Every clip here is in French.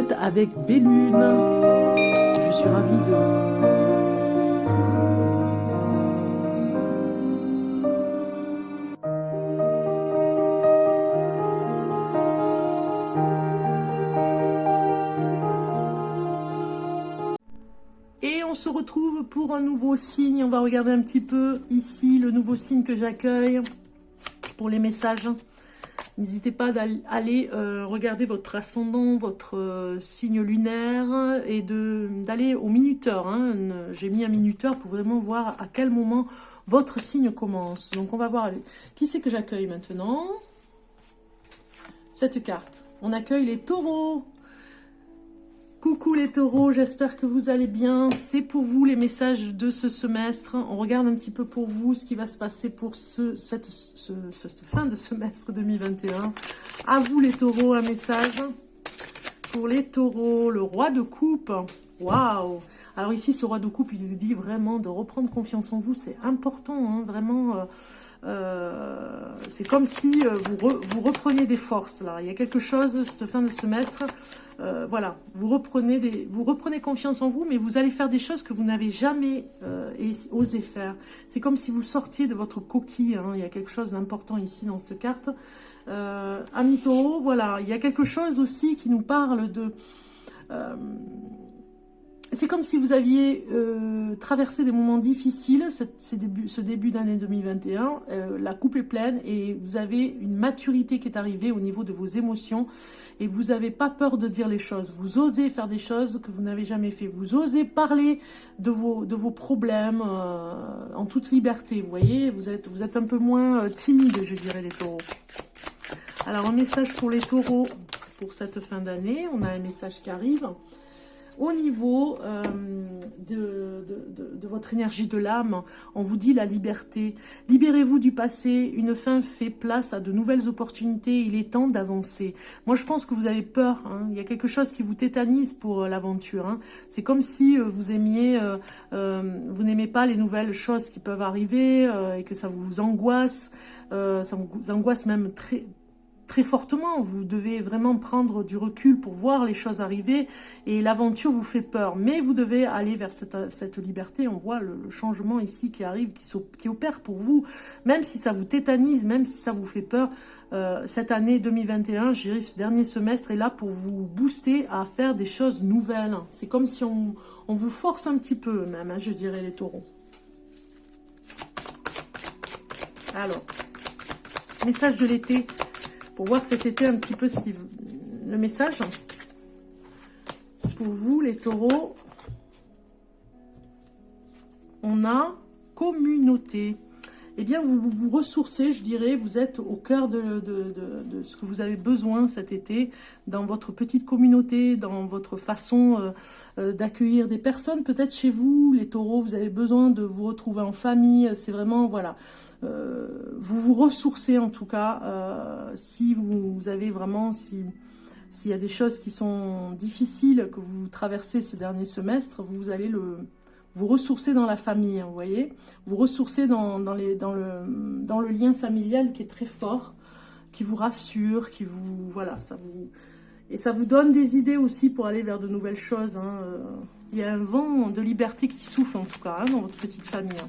êtes avec Bellune. Je suis ravie de vous. Et on se retrouve pour un nouveau signe. On va regarder un petit peu ici le nouveau signe que j'accueille pour les messages. N'hésitez pas d'aller regarder votre ascendant, votre signe lunaire et d'aller au minuteur. Hein. J'ai mis un minuteur pour vraiment voir à quel moment votre signe commence. Donc on va voir qui c'est que j'accueille maintenant. Cette carte. On accueille les taureaux. Coucou les taureaux, j'espère que vous allez bien. C'est pour vous les messages de ce semestre. On regarde un petit peu pour vous ce qui va se passer pour cette fin de semestre 2021. À vous les taureaux, un message. Pour les taureaux, le roi de coupe. Waouh! Alors ici, ce roi de coupe, il vous dit vraiment de reprendre confiance en vous. C'est important, hein, vraiment. C'est comme si vous repreniez des forces là. Il y a quelque chose cette fin de semestre. Voilà, vous reprenez confiance en vous, mais vous allez faire des choses que vous n'avez jamais osé faire. C'est comme si vous sortiez de votre coquille. Hein. Il y a quelque chose d'important ici dans cette carte. Amis taureaux, voilà, il y a quelque chose aussi qui nous parle de. C'est comme si vous aviez traversé des moments difficiles, ce début d'année 2021, la coupe est pleine et vous avez une maturité qui est arrivée au niveau de vos émotions et vous n'avez pas peur de dire les choses. Vous osez faire des choses que vous n'avez jamais fait. Vous osez parler de vos problèmes en toute liberté. Vous voyez, vous êtes un peu moins timide, je dirais, les taureaux. Alors, un message pour les taureaux pour cette fin d'année. On a un message qui arrive. Au niveau de votre énergie de l'âme, on vous dit la liberté. Libérez-vous du passé, une fin fait place à de nouvelles opportunités, il est temps d'avancer. Moi, je pense que vous avez peur, hein. Il y a quelque chose qui vous tétanise pour l'aventure. Hein. C'est comme si vous n'aimez pas les nouvelles choses qui peuvent arriver et que ça vous angoisse. Ça vous angoisse même très fortement, vous devez vraiment prendre du recul pour voir les choses arriver et l'aventure vous fait peur, mais vous devez aller vers cette liberté. On voit le changement ici qui arrive, qui opère pour vous, même si ça vous tétanise, même si ça vous fait peur. Cette année 2021, je dirais ce dernier semestre est là pour vous booster à faire des choses nouvelles. C'est comme si on vous force un petit peu même, hein, je dirais les taureaux. Alors, message de l'été. Pour voir cet été un petit peu le message. Pour vous, les taureaux, on a communauté. Eh bien, vous vous ressourcez, je dirais, vous êtes au cœur de ce que vous avez besoin cet été, dans votre petite communauté, dans votre façon d'accueillir des personnes. Peut-être chez vous, les taureaux, vous avez besoin de vous retrouver en famille. C'est vraiment, voilà, vous vous ressourcez en tout cas. Si vous avez vraiment, s'il y a des choses qui sont difficiles que vous traversez ce dernier semestre, vous allez vous ressourcer dans la famille, vous voyez. Vous ressourcez dans le lien familial qui est très fort, qui vous rassure, voilà, ça vous donne des idées aussi pour aller vers de nouvelles choses. Hein. Il y a un vent de liberté qui souffle en tout cas hein, dans votre petite famille. Hein.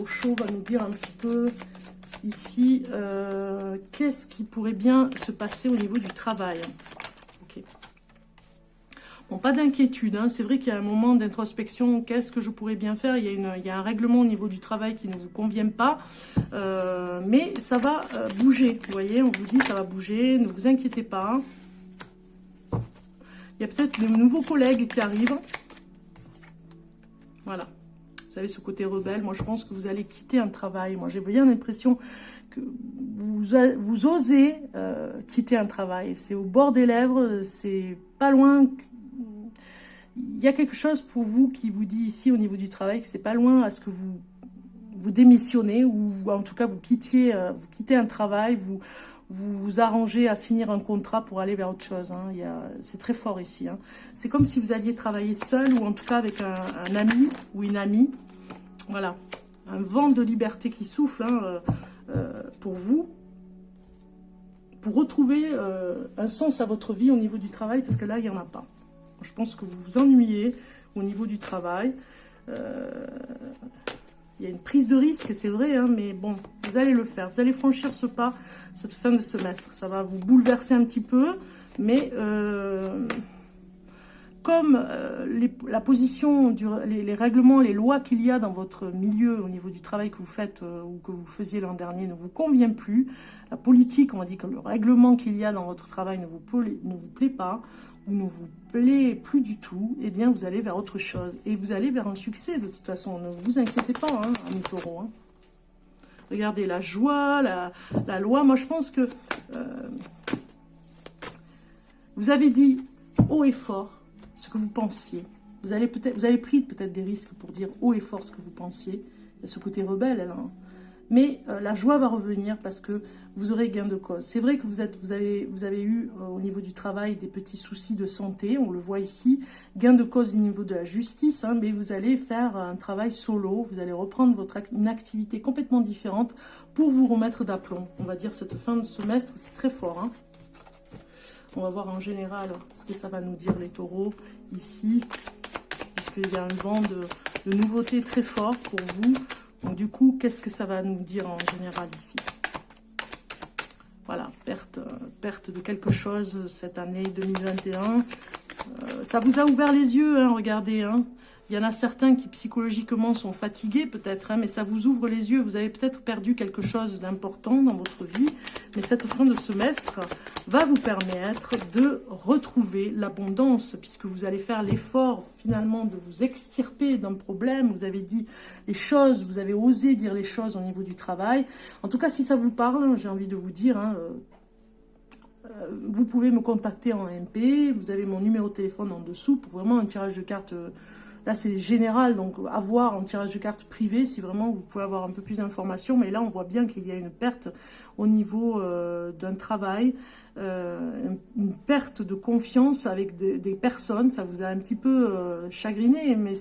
Osho va nous dire un petit peu ici qu'est-ce qui pourrait bien se passer au niveau du travail. Ok. Bon, pas d'inquiétude, hein. C'est vrai qu'il y a un moment d'introspection, qu'est-ce que je pourrais bien faire, il y a un règlement au niveau du travail qui ne vous convient pas, mais ça va bouger, vous voyez, on vous dit ça va bouger, ne vous inquiétez pas. Il y a peut-être de nouveaux collègues qui arrivent, voilà. Vous savez, ce côté rebelle, moi je pense que vous allez quitter un travail, moi j'ai bien l'impression que vous osez quitter un travail, c'est au bord des lèvres, c'est pas loin. Il y a quelque chose pour vous qui vous dit ici au niveau du travail que c'est pas loin à ce que vous démissionnez ou en tout cas vous quittez un travail, vous arrangez à finir un contrat pour aller vers autre chose. Hein. C'est très fort ici. Hein. C'est comme si vous alliez travailler seul ou en tout cas avec un ami ou une amie. Voilà, un vent de liberté qui souffle hein, pour vous. pour retrouver un sens à votre vie au niveau du travail, parce que là, il n'y en a pas. Je pense que vous vous ennuyez au niveau du travail. Il y a une prise de risque, c'est vrai, hein, mais bon, vous allez le faire. Vous allez franchir ce pas, cette fin de semestre. Ça va vous bouleverser un petit peu, mais comme la position, les règlements, les lois qu'il y a dans votre milieu au niveau du travail que vous faites ou que vous faisiez l'an dernier ne vous convient plus, la politique, on va dire que le règlement qu'il y a dans votre travail ne vous plaît pas ou ne vous plaît plus du tout, eh bien vous allez vers autre chose et vous allez vers un succès de toute façon. Ne vous inquiétez pas, hein, amis taureaux. Hein. Regardez la joie, la loi. Moi je pense que vous avez dit haut et fort ce que vous pensiez. Vous avez pris peut-être des risques pour dire haut et fort ce que vous pensiez. Il y a ce côté rebelle, hein. Mais la joie va revenir parce que vous aurez gain de cause. C'est vrai que vous avez eu au niveau du travail des petits soucis de santé, on le voit ici, gain de cause au niveau de la justice, hein, mais vous allez faire un travail solo, vous allez reprendre une activité complètement différente pour vous remettre d'aplomb. On va dire cette fin de semestre, c'est très fort, hein. On va voir en général ce que ça va nous dire les taureaux ici, puisqu'il y a un vent de nouveauté très fort pour vous. Donc du coup, qu'est-ce que ça va nous dire en général ici? Voilà, perte de quelque chose cette année 2021. Ça vous a ouvert les yeux, hein, regardez. Hein. Il y en a certains qui psychologiquement sont fatigués peut-être, hein, mais ça vous ouvre les yeux. Vous avez peut-être perdu quelque chose d'important dans votre vie. Mais cette fin de semestre va vous permettre de retrouver l'abondance, puisque vous allez faire l'effort finalement de vous extirper d'un problème. Vous avez dit les choses, vous avez osé dire les choses au niveau du travail. En tout cas, si ça vous parle, j'ai envie de vous dire, hein, vous pouvez me contacter en MP. Vous avez mon numéro de téléphone en dessous pour vraiment un tirage de cartes. Là, c'est général, donc à voir en tirage de cartes privé, si vraiment vous pouvez avoir un peu plus d'informations. Mais là, on voit bien qu'il y a une perte au niveau d'un travail, une perte de confiance avec des personnes. Ça vous a un petit peu chagriné, mais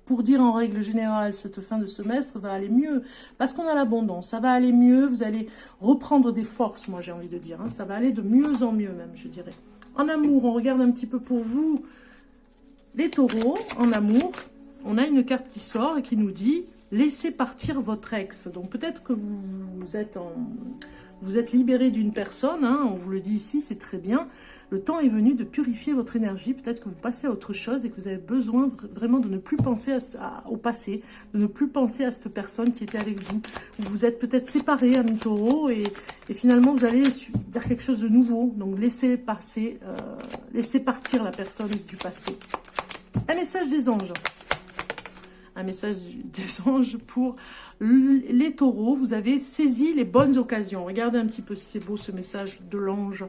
pour dire en règle générale, cette fin de semestre va aller mieux. Parce qu'on a l'abondance, ça va aller mieux. Vous allez reprendre des forces, moi j'ai envie de dire. Hein. Ça va aller de mieux en mieux même, je dirais. En amour, on regarde un petit peu pour vous. Les taureaux, en amour, on a une carte qui sort et qui nous dit « Laissez partir votre ex ». Donc peut-être que vous êtes libéré d'une personne, hein, on vous le dit ici, c'est très bien. Le temps est venu de purifier votre énergie. Peut-être que vous passez à autre chose et que vous avez besoin vraiment de ne plus penser au passé, de ne plus penser à cette personne qui était avec vous. Vous êtes peut-être séparés, amis taureaux, et finalement vous allez vers quelque chose de nouveau. Donc laissez partir la personne du passé. Un message des anges. Un message des anges pour les taureaux. Vous avez saisi les bonnes occasions. Regardez un petit peu si c'est beau ce message de l'ange.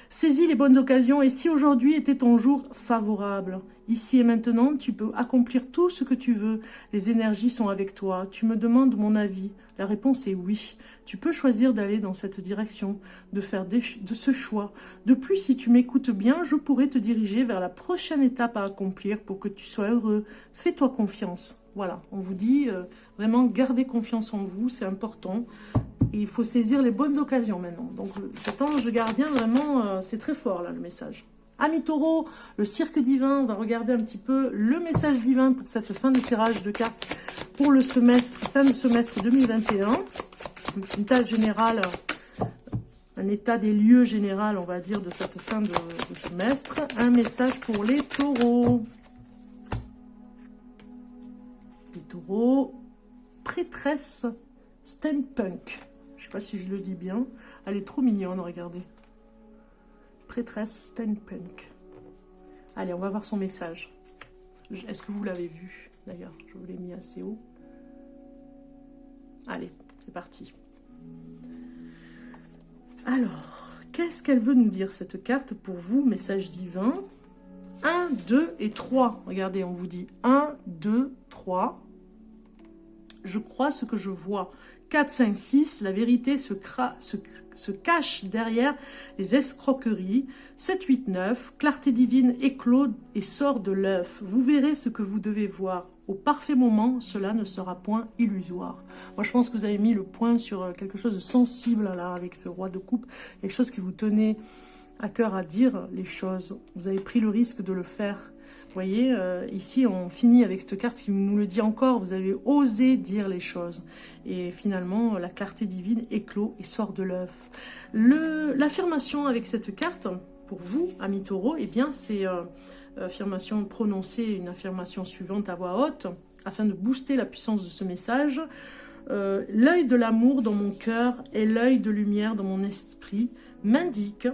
Saisis les bonnes occasions et si aujourd'hui était ton jour favorable, ici et maintenant, tu peux accomplir tout ce que tu veux. Les énergies sont avec toi. Tu me demandes mon avis. La réponse est oui. Tu peux choisir d'aller dans cette direction, de faire de ce choix. De plus, si tu m'écoutes bien, je pourrais te diriger vers la prochaine étape à accomplir pour que tu sois heureux. Fais-toi confiance. Voilà, on vous dit vraiment gardez confiance en vous, c'est important. Et il faut saisir les bonnes occasions maintenant. Donc cet ange gardien, vraiment, c'est très fort là le message. Amis taureaux, le cirque divin, on va regarder un petit peu le message divin pour cette fin de tirage de cartes pour le semestre, fin de semestre 2021. Un état général, un état des lieux général, on va dire, de cette fin de semestre. Un message pour les taureaux. Les taureaux, prêtresse steampunk. Je ne sais pas si je le dis bien. Elle est trop mignonne, regardez. Prêtresse steampunk. Allez, on va voir son message. Est-ce que vous l'avez vu? D'ailleurs, je vous l'ai mis assez haut. Allez, c'est parti. Alors, qu'est-ce qu'elle veut nous dire, cette carte, pour vous? Message divin. 1, 2 et 3. Regardez, on vous dit 1, 2, 3. je crois ce que je vois. 4, 5, 6, la vérité se cache derrière les escroqueries. 7, 8, 9, clarté divine éclot et sort de l'œuf. Vous verrez ce que vous devez voir. Au parfait moment, cela ne sera point illusoire. Moi, je pense que vous avez mis le point sur quelque chose de sensible, là, avec ce roi de coupe. Quelque chose qui vous tenait à cœur à dire les choses. Vous avez pris le risque de le faire. Vous voyez, ici, on finit avec cette carte qui nous le dit encore. Vous avez osé dire les choses. Et finalement, la clarté divine éclot et sort de l'œuf. L'affirmation avec cette carte, pour vous, amis taureaux, eh bien, c'est affirmation prononcée, une affirmation suivante à voix haute, afin de booster la puissance de ce message. L'œil de l'amour dans mon cœur et l'œil de lumière dans mon esprit m'indiquent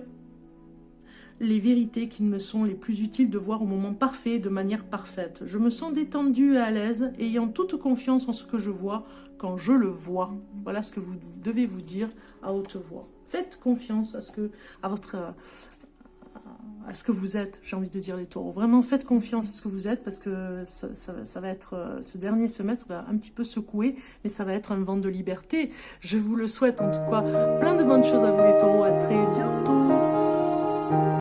les vérités qui me sont les plus utiles de voir au moment parfait, de manière parfaite. Je me sens détendue et à l'aise, ayant toute confiance en ce que je vois quand je le vois. Voilà ce que vous devez vous dire à haute voix. Faites confiance à ce que vous êtes, j'ai envie de dire les taureaux. Vraiment, faites confiance à ce que vous êtes, parce que ça va être, ce dernier semestre va un petit peu secouer, mais ça va être un vent de liberté. Je vous le souhaite en tout cas. Plein de bonnes choses à vous les taureaux. À très bientôt.